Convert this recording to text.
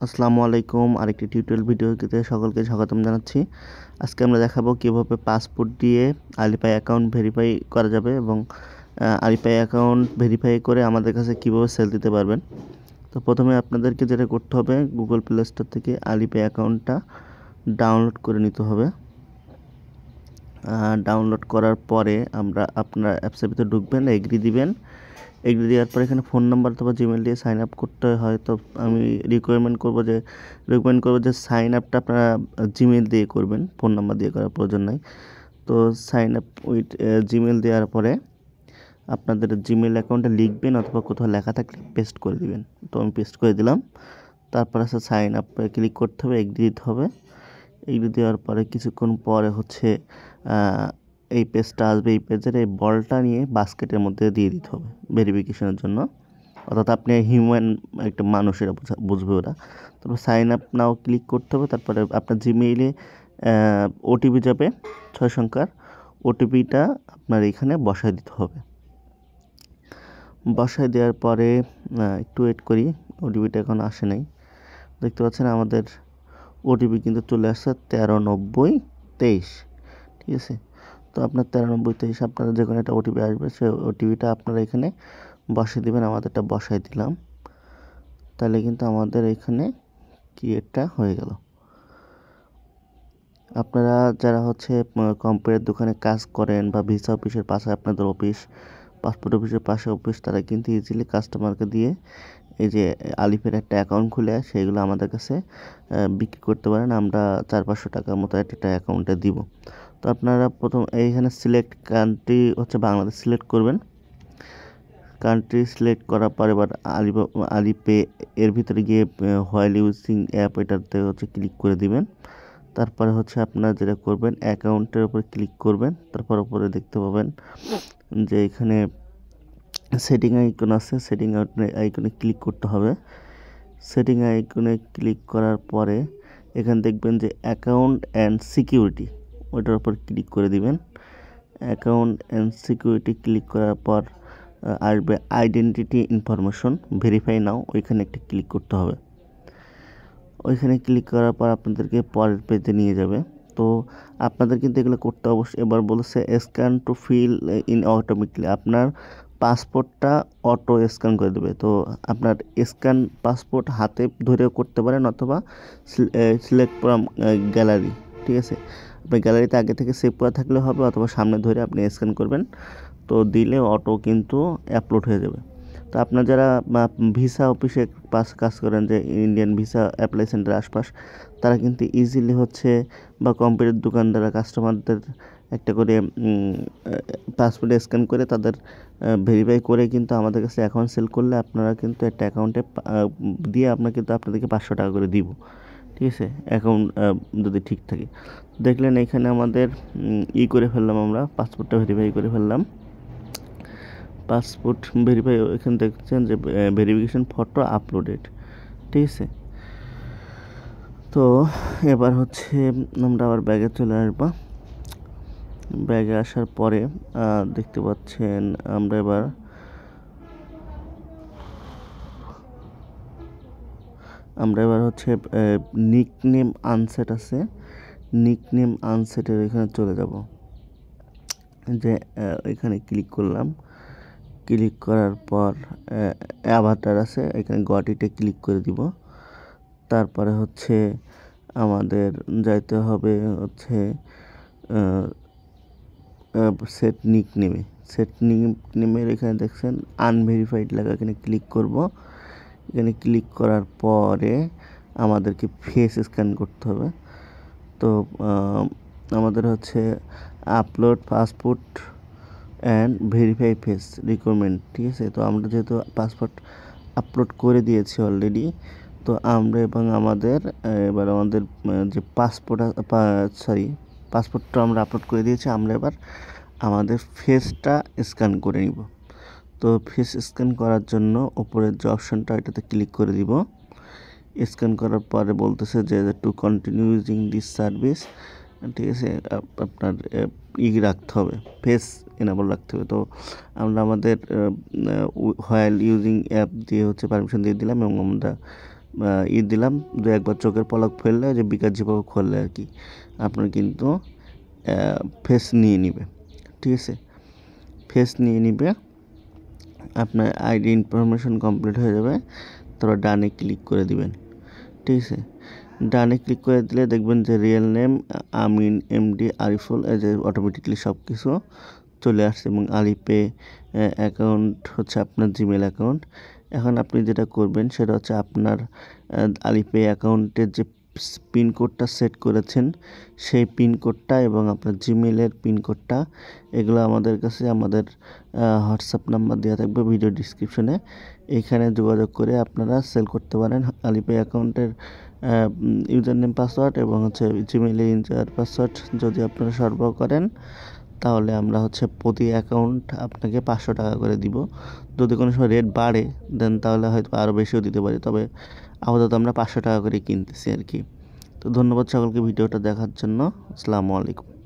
আসসালামু আলাইকুম। আরেকটি টিউটোরিয়াল ভিডিওতে সকলকে স্বাগতম জানাচ্ছি। আজকে আমরা দেখাবো কিভাবে পাসপোর্ট দিয়ে আলিপাই অ্যাকাউন্ট ভেরিফাই করা যাবে এবং আলিপাই অ্যাকাউন্ট ভেরিফাই করে আমাদের কাছে কিভাবে সেল দিতে পারবেন। তো প্রথমে আপনাদেরকে যেটা করতে হবে, গুগল প্লে স্টোর থেকে আলিপাই অ্যাকাউন্টটা ডাউনলোড করে নিতে হবে। ডাউনলোড করার পরে আপনার অ্যাপসের ভিতরে ঢুকবেন, এগ্রি দিবেন। এগ্রি দেওয়ার পর এখানে ফোন নাম্বার অথবা জিমেল দিয়ে সাইন আপ করতে হয়। তো আমি রিকমেন্ড করবো যে সাইন আপটা আপনারা জিমেল দিয়ে করবেন, ফোন নাম্বার দিয়ে করার প্রয়োজন নাই। তো সাইন আপ উইথ জিমেল দেওয়ার পরে আপনাদের জিমেল অ্যাকাউন্টে লিখবেন অথবা কোথাও লেখা থাকলে পেস্ট করে দিবেন। তো আমি পেস্ট করে দিলাম। তারপর আছে সাইন আপ ক্লিক করতে হবে, এগ্রি দিতে হবে। এগ্রি দেওয়ার পরে কিছুক্ষণ পরে এই পেজটা আসবে। এই পেজের এই বলটা নিয়ে বাস্কেটের মধ্যে দিয়ে দিতে হবে ভেরিফিকেশনের জন্য। অর্থাৎ আপনি হিউম্যান একটা মানুষেরা বুঝবে ওরা। তারপর সাইন আপ নাও ক্লিক করতে হবে। তারপরে আপনার জিমেইলে ওটিপি যাবে 6 সংখ্যার। ওটিপিটা আপনার এখানে বসায় দিতে হবে। বসায় দেওয়ার পরে একটু ওয়েট করি, ওটিপিটা এখন আসে নাই। দেখতে পাচ্ছেন আমাদের ওটিপি কিন্তু চলে আসছে 139023। ঠিক আছে, তো আপনার 139023 আপনারা যে কোনো একটা ওটিপি আসবে, সেই ওটিপিটা আপনারা এখানে বসিয়ে দেবেন। আমাদেরটা বসাই দিলাম, তাহলে কিন্তু আমাদের এখানে ক্রিয়েটটা হয়ে গেল। আপনারা যারা কম্পিউটার দোকানে কাজ করেন বা ভিসা অফিসের পাশে আপনাদের অফিস, পাসপোর্ট অফিসের পাশে অফিস, তারা কিন্তু ইজিলি কাস্টমারকে দিয়ে এই যে আলিফের একটা অ্যাকাউন্ট খুলে সেইগুলো আমাদের কাছে বিক্রি করতে পারেন। আমরা 400-500 টাকার মতো একটা অ্যাকাউন্টে দিব। তো আপনারা প্রথম এইখানে সিলেক্ট কান্ট্রি বাংলাদেশ সিলেক্ট করবেন। কান্ট্রি সিলেক্ট করার পর এবার আলিপে এর ভিতরে গিয়ে হোয়াইল ইউজিং অ্যাপ এটাতে ক্লিক করে দিবেন। তারপরে আপনারা যেটা করবেন, অ্যাকাউন্টের উপর ক্লিক করবেন। তারপর উপরে দেখতে পাবেন যে এখানে সেটিং আইকন আছে, সেটিং আইকনে ক্লিক করতে হবে। সেটিং আইকনে ক্লিক করার পরে এখানে দেখবেন যে অ্যাকাউন্ট অ্যান্ড সিকিউরিটি, ওটার উপর ক্লিক করে দিবেন। অ্যাকাউন্ট অ্যান্ড সিকিউরিটি ক্লিক করার পর আসবে আইডেন্টিটি ইনফরমেশন ভেরিফাই নাও, ওইখানে একটা ক্লিক করতে হবে। ওইখানে ক্লিক করার পর আপনাদেরকে পরের পেজে নিয়ে যাবে। তো আপনাদের কিন্তু এগুলো করতে অবশ্যই। এবার বলেছে scan to fill in automatically, আপনার পাসপোর্টটা অটো স্ক্যান করে দেবে। তো আপনার স্ক্যান পাসপোর্ট হাতে ধরেও করতে পারেন অথবা সিলেক্ট ফ্রম গ্যালারি। ঠিক আছে, আপনার গ্যালারিতে আগে থেকে সেভ করা থাকলে হবে, অথবা সামনে ধরে আপনি স্ক্যান করবেন, তো দিলে অটো কিন্তু আপলোড হয়ে যাবে। তো আপনার যারা ভিসা অফিসে কাজ করেন, যে ইন্ডিয়ান ভিসা অ্যাপ্লাই সেন্টার আশপাশ, তারা কিন্তু ইজিলি বা কম্পিউটার দোকানদাররা কাস্টমারদের একটা করে পাসপোর্ট স্ক্যান করে তাদের ভেরিফাই করে কিন্তু আমাদের কাছে অ্যাকাউন্ট সেল করলে আপনারা কিন্তু একটা অ্যাকাউন্টে দিয়ে আপনাদেরকে 500 টাকা করে দিব। ঠিক আছে, অ্যাকাউন্ট যদি ঠিক থাকে। দেখলেন এখানে আমাদের করে ফেললাম, আমরা পাসপোর্টটা ভেরিফাই করে ফেললাম। পাসপোর্ট ভেরিফাই, এখানে দেখছেন যে ভেরিফিকেশন ফটো আপলোডেড। ঠিক আছে, তো এবার আমরা আবার ব্যাগে চলে আসবো। ব্যাগে আসার পরে দেখতে পাচ্ছেন আমরা এবার নিকনেম আনসেট আছে, নিকনেম আনসেটের এখানে চলে যাব। যে এখানে ক্লিক করলাম, ক্লিক করার পর অ্যাভাটার আছে, এখানে গটিতে ক্লিক করে দিব। তারপরে আমাদের যাইতে হবে সেট নিকনেমে। সেট নিকনেমের এখানে দেখছেন আনভেরিফাইড লেখা, এখানে ক্লিক করব। এখানে ক্লিক করার পরে আমাদেরকে ফেস স্ক্যান করতে হবে। তো আমাদের upload passport and verify face requirement. ঠিক আছে, তো আমরা যেহেতু পাসপোর্ট আপলোড করে দিয়েছি অলরেডি, তো আমরা এবার আমাদের যে পাসপোর্টটা আমরা আপলোড করে দিয়েছি, আমরা এবার আমাদের ফেসটা স্ক্যান করে নিব। তো ফেস স্ক্যান করার জন্য উপরের যে অপশনটা, এটাতে ক্লিক করে দিব। স্ক্যান করার পরে বলতেছে যে to continue using this service. ঠিক আছে, আপনার রাখতে হবে, ফেস এনাবল রাখতে হবে। তো আমরা আমাদের হোয়াইল ইউজিং অ্যাপ দিয়ে পারমিশন দিয়ে দিলাম এবং আমরা দিলাম, 2-1 বার চোখের পলক ফেললে যে বিকাশ যেভাবে খুললে আর কি আপনার কিন্তু ফেস নিয়ে নিবে। ঠিক আছে, ফেস নিয়ে নিবে, আপনার আইডি ইনফরমেশন কমপ্লিট হয়ে যাবে। তারপর ডানে ক্লিক করে দিবেন। ঠিক আছে, ডানে ক্লিক করে দিলে দেখবেন যে রিয়েল নেম আমিন এমডি আরিফুল, এই যে অটোমেটিকলি সব কিছু চলে আসছে এবং আলিপে অ্যাকাউন্ট হচ্ছে আপনার জিমেল অ্যাকাউন্ট। এখন আপনি যেটা করবেন সেটা হচ্ছে আপনার আলিপে অ্যাকাউন্টের যে পিনকোডটা সেট করেছেন সেই পিনকোডটা এবং আপনার জিমেলের পিনকোডটা এগুলো আমাদের কাছে আমাদের হোয়াটসঅ্যাপ নাম্বার দেওয়া থাকবে ভিডিও ডিসক্রিপশনে, এইখানে যোগাযোগ করে আপনারা সেল করতে পারেন আলিপে অ্যাকাউন্টের ইউজার নেম পাসওয়ার্ড এবং হচ্ছে জিমেলের ইউজার পাসওয়ার্ড যদি আপনারা সরবরাহ করেন তাহলে আমরা হচ্ছে প্রতি অ্যাকাউন্ট আপনাকে 500 টাকা করে দিব। যদি কোনো সময় রেট বাড়ে দেন তাহলে হয়তো আরও বেশিও দিতে পারি, তবে আপাতত আমরা 500 টাকা করে কিনতেছি আর কি। তো ধন্যবাদ সকলকে ভিডিওটা দেখার জন্য। আসসালামু আলাইকুম।